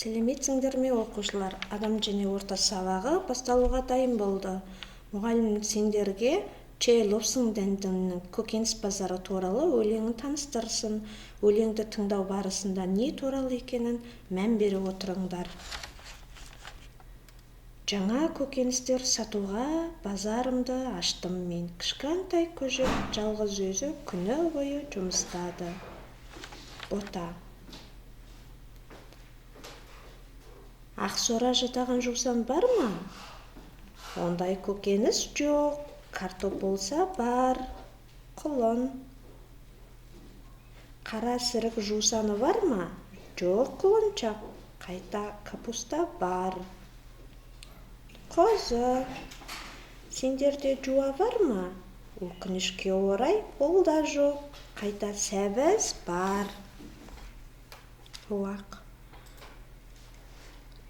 Сәлеметсіңдер ме оқушылар? Адам және орта сабағы басталуға дайын болды. Мұғалім сендерге Чэй Ловсыңдэннің көкөніс базары туралы өлеңін таныстырсын. Өлеңді тыңдау барысында не туралы екенін мән бере отырыңдар. Жаңа көкөністер сатуға базарымды аштым мен. Кішкентай көжек жалғыз өзі күні бойы жұмыстады. Бота. Ақсора жатаған жусан бар ма? Ондай көкөніс жоқ. Картоп болса бар. Құлын. Қара сірік жусаны бар ма? Жоқ құлыншақ. Қайта капуста бар. Қозы. Сендерде жуа бар ма? Өкінішке орай ол да жоқ. Қайта сәбіз бар. Уақ.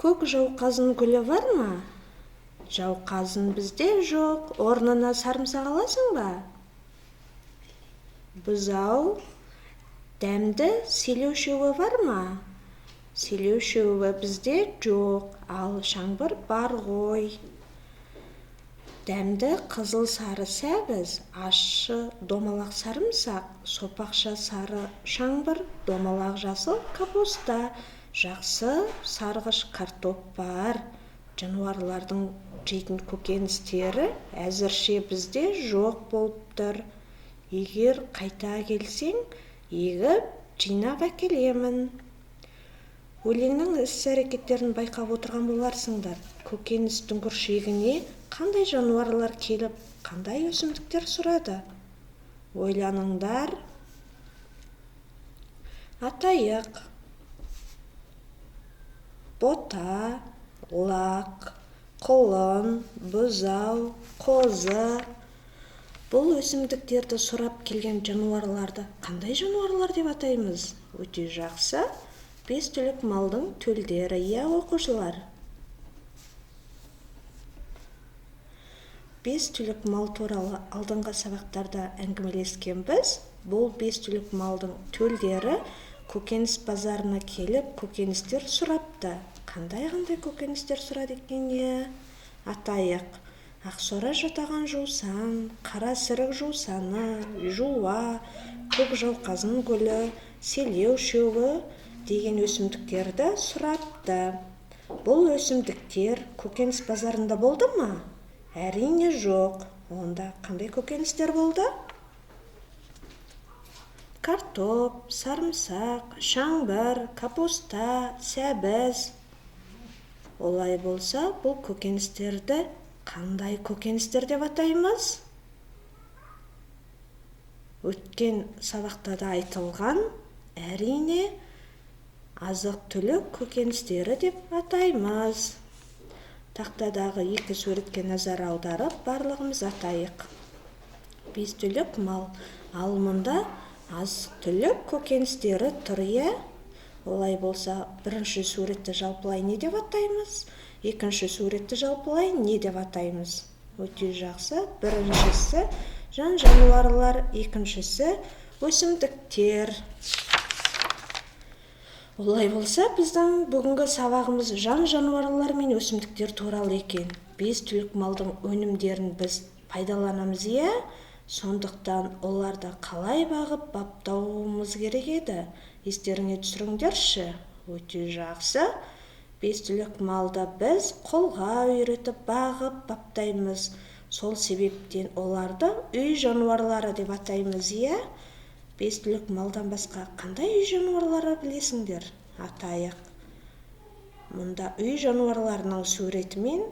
Көк жауқазын гүлі бар ма? Жауқазын бізде жоқ. Орнына сарымсақ аласың ба? Бұзау. Дәмді селеу шөбі бар ма? Селеу шөбі бізде жоқ. Ал шаңбыр бар ғой. Дәмді қызыл сары сәбіз, ащы домалақ сарымсақ, сопақша сары шаңбыр, домалақ жасыл капуста, жақсы сарғыш картоп бар. Жануарлардың жейтін көкөністері әзірше бізде жоқ болып тұр. Егер қайта келсең, егіп жинап әкелемін. Өлеңнің іс-әрекеттерін байқап отырған боларсыңдар. Көкөніс дүңгіршегіне қандай жануарлар келіп, қандай өсімдіктер сұрады? Ойланыңдар. Атайық. Бота, лақ, құлын, бұзау, қозы. Бұл өсімдіктерді сұрап келген жануарларды қандай жануарлар деп атаймыз? Өте жақсы. 5 түлік малдың төлдері, иә оқушылар? 5 түлік мал туралы алдыңғы сабақтарда әңгімелескенбіз. Бұл 5 түлік малдың төлдері көкөніс базарына келіп, көкөністер сұрапты. Қандай көкөністер сұрады екен? Атайық. Ақсора жатаған жусан, қара сірік жусаны, жуа, көк жауқазын гүлі, селеу шөбі деген өсімдіктерді сұрапты. Бұл өсімдіктер көкөніс базарында болды ма? Әрине жоқ. Онда қандай көкөністер болды? Картоп, сарымсақ, шаңбыр, капуста, сәбіз. Олай болса, бұл көкөністерді қандай көкөністер деп атаймыз? Өткен сабақта да айтылған, әрине азық-түлік көкөністері деп атаймыз. Тақтадағы 2 суретке назар аударып, барлығымыз атайық. 5 түлік мал. Ал мұнда азық-түлік көкөністері тұр, иә? Олай болса, бірінші суретті жалпылай не деп атаймыз? Екінші суретті жалпылай не деп атаймыз? Өте жақсы. Біріншісі жан-жануарлар, екіншісі өсімдіктер. Олай болса, біздің бүгінгі сабағымыз жан-жануарлар мен өсімдіктер туралы екен. 5 түлік малдың өнімдерін біз пайдаланамыз, иә? Сондықтан оларды қалай бағып баптауымыз керек еді? Естеріңе түсіріңдерші. Өте жақсы. 5 түлік малды біз қолға үйретіп бағып баптаймыз. Сол себептен оларды үй жануарлары деп атаймыз, иә? 5 түлік малдан басқа қандай үй жануарлары білесіңдер? Атайық. Мұнда үй жануарларының суретімен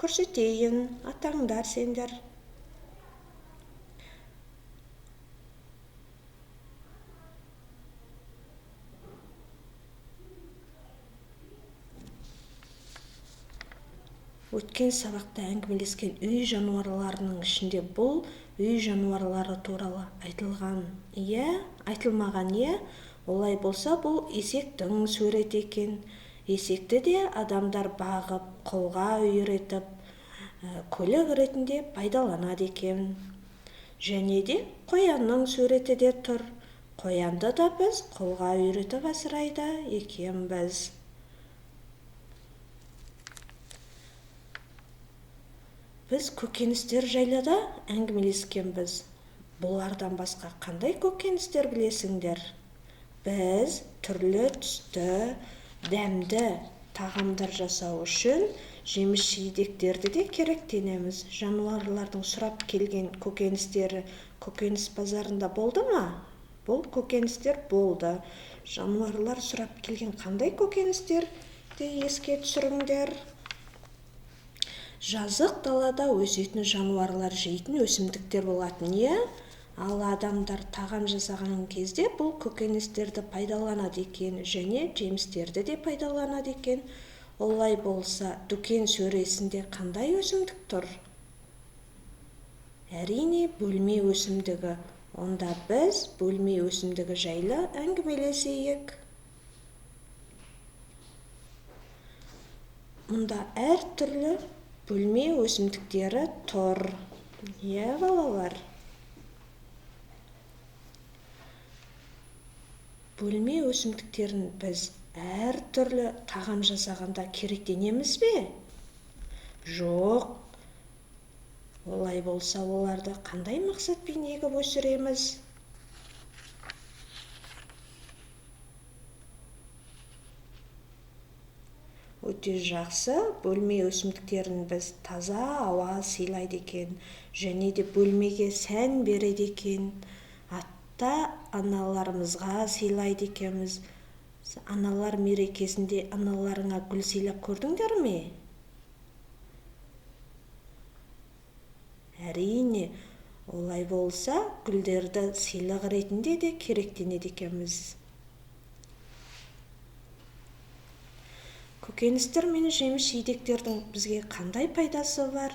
көрсетейін. Атаңдар сендер. Өткен сабақта әңгімелескен үй жануарларының ішінде бұл үй жануарлары туралы айтылған, иә? Айтылмаған, иә? Олай болса, бұл есектің суреті екен. Есекті де адамдар бағып, қолға үйретіп, көлік ретінде пайдаланады екен. Және де қоянның суреті де тұр. Қоянды да біз қолға үйретіп асырайды екенбіз. Біз көкөністер жайлы да әңгімелескенбіз. Бұлардан басқа қандай көкөністер білесіңдер? Біз түрлі түсті, дәмді тағамдар жасау үшін жеміс-жидектерді де керектенеміз. Жануарлардың сұрап келген көкөністері көкөніс базарында болды ма? Бұл көкөністер болды. Жануарлар сұрап келген қандай көкөністерді еске түсіріңдер? Жазық далада өсетін жануарлар жейтін өсімдіктер болатын, е? Ал адамдар тағам жасаған кезде бұл көкөністерді пайдаланады екен, және жемістерді де пайдаланады екен. Олай болса, дүкен сөресінде қандай өсімдік тұр? Әрине, бөлме өсімдігі. Онда біз бөлме өсімдігі жайлы әңгімелесейік. Мұнда әр түрлі бөлме өсімдіктері тұр. Е, балалар? Бөлме өсімдіктерін біз әр түрлі тағам жасағанда керектенеміз бе? Жоқ. Олай болса, оларды қандай мақсатпен егіп өсіреміз? Өте жақсы, бөлме өсімдіктерін біз таза ауа сыйлайды екен, және де бөлмеге сән береді екен. Ата-аналарымызға сыйлайды екенбіз. Аналар мерекесінде аналарыңа гүл сыйлап көрдіңдер ме? Әрине, олай болса, гүлдерді сыйлық ретінде де керектенеді екенбіз. Көкөністер мен жеміс-жидектердің бізге қандай пайдасы бар?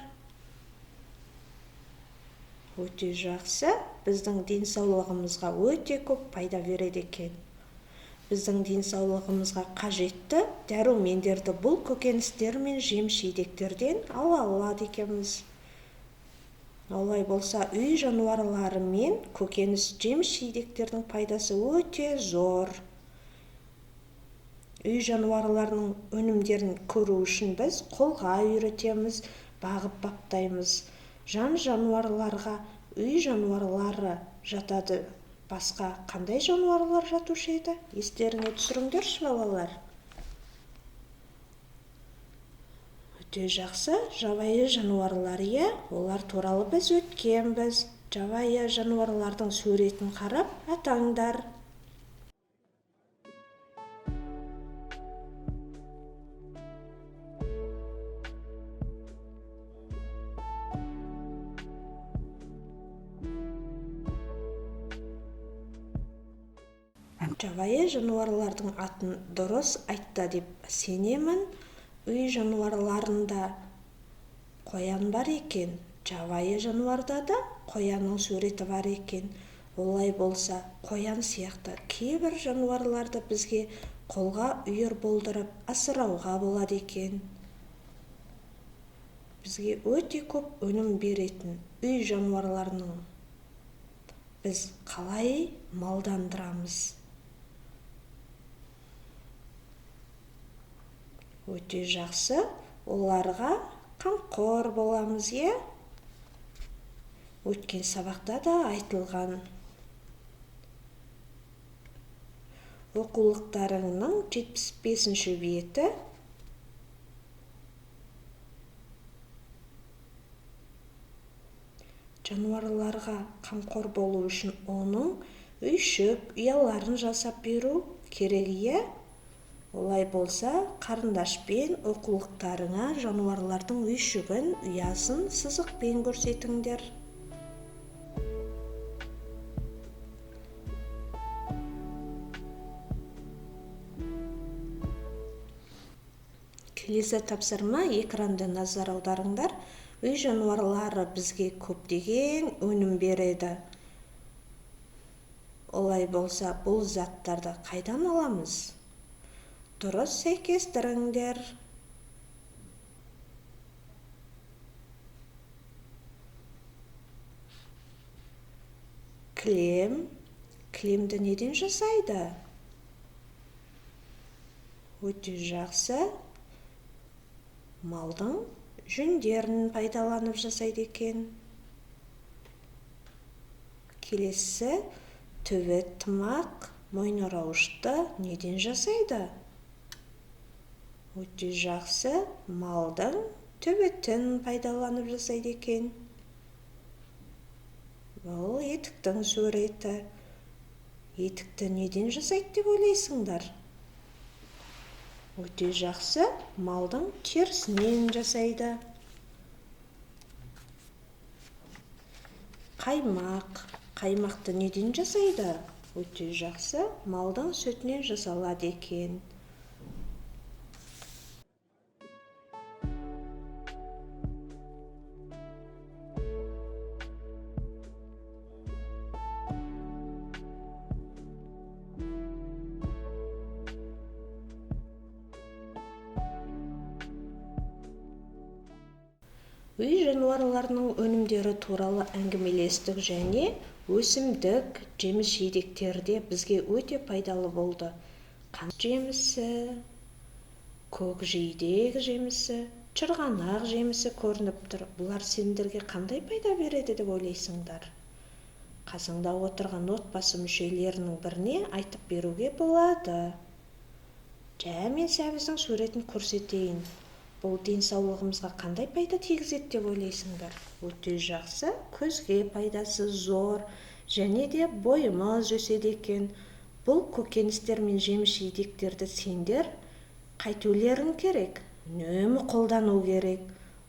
Өте жақсы, біздің денсаулығымызға өте көп пайда береді екен. Біздің денсаулығымызға қажетті дәрумендерді бұл көкөністер мен жеміс-жидектерден ала алады екенбіз. Олай болса, үй жануарлары мен көкөніс жеміс-жидектердің пайдасы өте зор. Үй жануарларының өнімдерін көру үшін біз қолға үйретеміз, бағып баптаймыз. Жануарларға үй жануарлары жатады. Басқа қандай жануарлар жатушы еді? Естеріңе түсіріңдерші, балалар. Өте жақсы, жабайы жануарлар, е? Олар туралы біз өткенбіз. Жабайы жануарлардың суретін қарап атаңдар. Жабайы жануарлардың атын дұрыс айтты деп сенемін. Үй жануарларында қоян бар екен. Жабайы жануарда да қоянның суреті бар екен. Олай болса, қоян сияқты кейбір жануарларды бізге қолға үйір болдырып асырауға болады екен. Бізге өте көп өнім беретін үй жануарларының біз қалай малдандырамыз? Өте жақсы, оларға қамқор боламыз, е? Өткен сабақта да айтылған. Оқулықтарыңның 75-ші беті. Жануарларға қамқор болу үшін оның үй-шөп, ұяларын жасап беру керек, е? Олай болса, қарындашпен оқулықтарыңа жануарлардың үй-шөбін, ұясын сызықпен көрсетіңдер. Келесі тапсырма экранды назар аударыңдар. Үй жануарлары бізге көптеген өнім береді. Олай болса, бұл заттарды қайдан аламыз? Дұрыс сәйкестіріңдер. Кілемді неден жасайды? Өте жақсы. Малдың жүндерін пайдаланып жасайды екен. Келесі, төбет тымақ, мойынорауышты неден жасайды? Өте жақсы, малдың төбетін пайдаланып жасайды екен. Бұл етіктің суреті. Етікті неден жасайды деп ойлайсыңдар? Өте жақсы, малдың терісінен жасайды. Қаймақ. Қаймақты неден жасайды? Өте жақсы, малдың сүтінен жасалады екен. Үй жануарларының өнімдері туралы әңгімелестік және өсімдік жеміс-жидектерде бізге өте пайдалы болды. Қант жемісі, көкжидек жемісі, чырғанақ жемісі көрініп тұр. Бұлар сендерге қандай пайда береді деп ойлайсыңдар? Қасыңда отырған отбасы мүшелерінің біріне айтып беруге болады. Мен сәбіздің суретін көрсетейін. Бұл денсаулығымызға қандай пайда тигізеді деп ойлайсыңдар? Өте жақсы, көзге пайдасы зор, және де бойымыз өседі екен. Бұл көкөністер мен жеміс-жидектерді сендер қайтулерің керек, үнемі қолдану керек.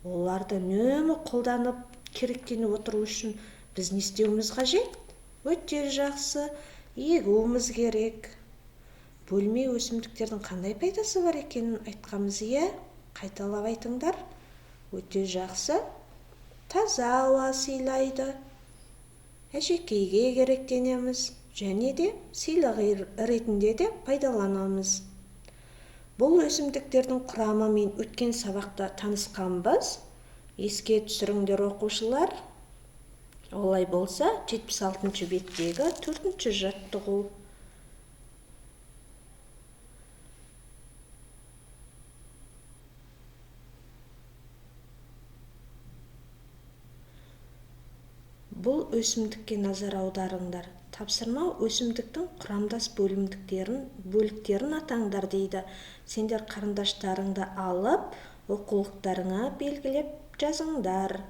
Оларды үнемі қолданып керектеніп отыру үшін біз не істеуіміз қажет? Өте жақсы, егуіміз керек. Бөлме өсімдіктердің қандай пайдасы бар екенін айтқанбыз, Қайталап айтыңдар. Өте жақсы, таза ауа сыйлайды. Әшекейге керектенеміз, және де сыйлық ретінде де пайдаланамыз. Бұл өсімдіктердің құрамымен өткен сабақта танысқанбыз. Еске түсіріңдер оқушылар. Олай болса, 76-шы беттегі 4-ші жаттығу. Бұл өсімдікке назар аударыңдар. Тапсырма өсімдіктің құрамдас бөліктерін атаңдар дейді. Сендер қарындаштарыңды алып, оқулықтарыңа белгілеп жазыңдар.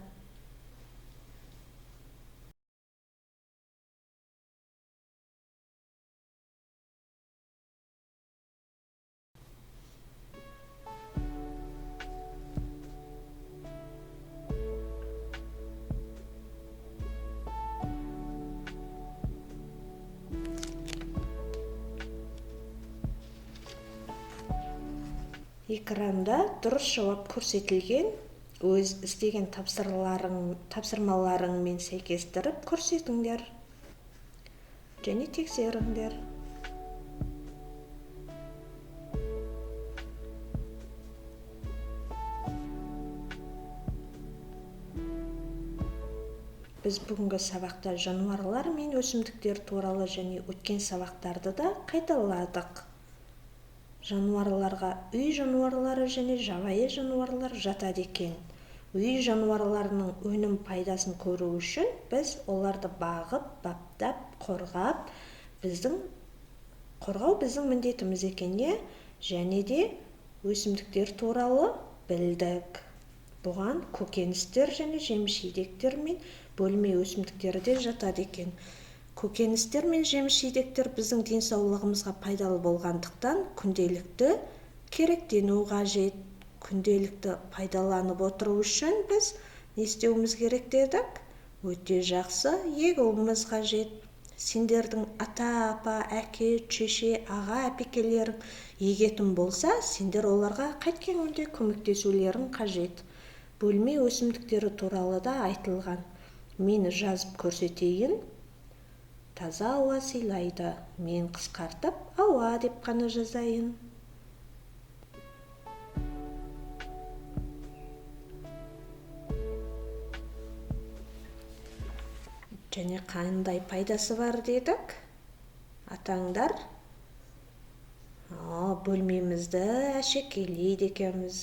Экранда дұрыс жауап көрсетілген, өз істеген тапсырмаларыңмен сәйкестіріп көрсетіңдер және тексеріңдер. Біз бүгінгі сабақта жануарлар мен өсімдіктер туралы және өткен сабақтарды да қайталадық. Жануарларға үй жануарлары және жабайы жануарлар жатады екен. Үй жануарларының өнім пайдасын көру үшін біз оларды бағып, баптап, қорғау біздің міндетіміз екен, және де өсімдіктер туралы білдік. Бұған көкөністер және жеміс-жидектер мен бөлме өсімдіктері де жатады екен. Көкөністер мен жеміс-жидектер біздің денсаулығымызға пайдалы болғандықтан күнделікті керектену қажет. Күнделікті пайдаланып отыру үшін біз не істеуіміз керек дедік? Өте жақсы, егуіміз қажет. Сендердің ата-апа, әке, шеше, аға, әпекелерің егетін болса, сендер оларға қайткен күнде көмектесулерің қажет. Бөлме өсімдіктері туралы да айтылған. Мен жазып көрсетейін. Таза ауа сыйлайды. Мен қысқартып ауа деп қана жазайын. Және қандай пайдасы бар дедік? Атаңдар. Бөлмемізді әшекейлейді екенбіз.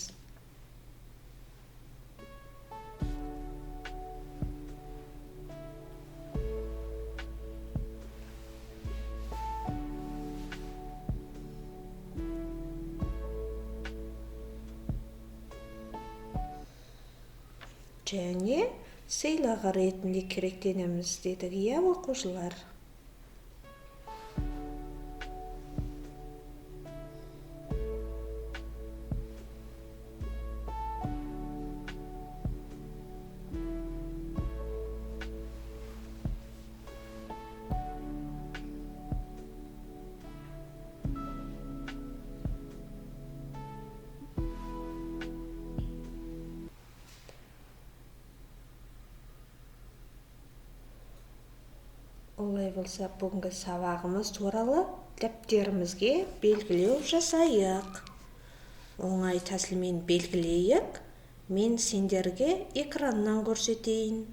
және сыйлығы ретінде керектенеміз дедік, иә оқушылар? Олай болса, бүгінгі сабағымыз туралы дәптерімізге белгілеу жасайық. Оңай тәсілмен белгілейік. Мен сендерге экраннан көрсетейін.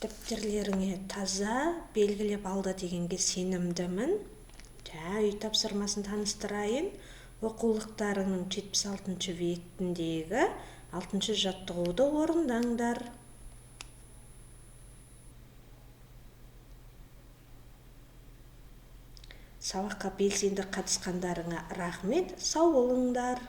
Дәптерлеріңе таза белгілеп алды дегенге сенімдімін. Үй тапсырмасын таныстырайын. Оқулықтарының 76-шы бетіндегі 6-шы жаттығуды орындаңдар. Сабаққа белсенді қатысқандарыңа рахмет, сау болыңдар.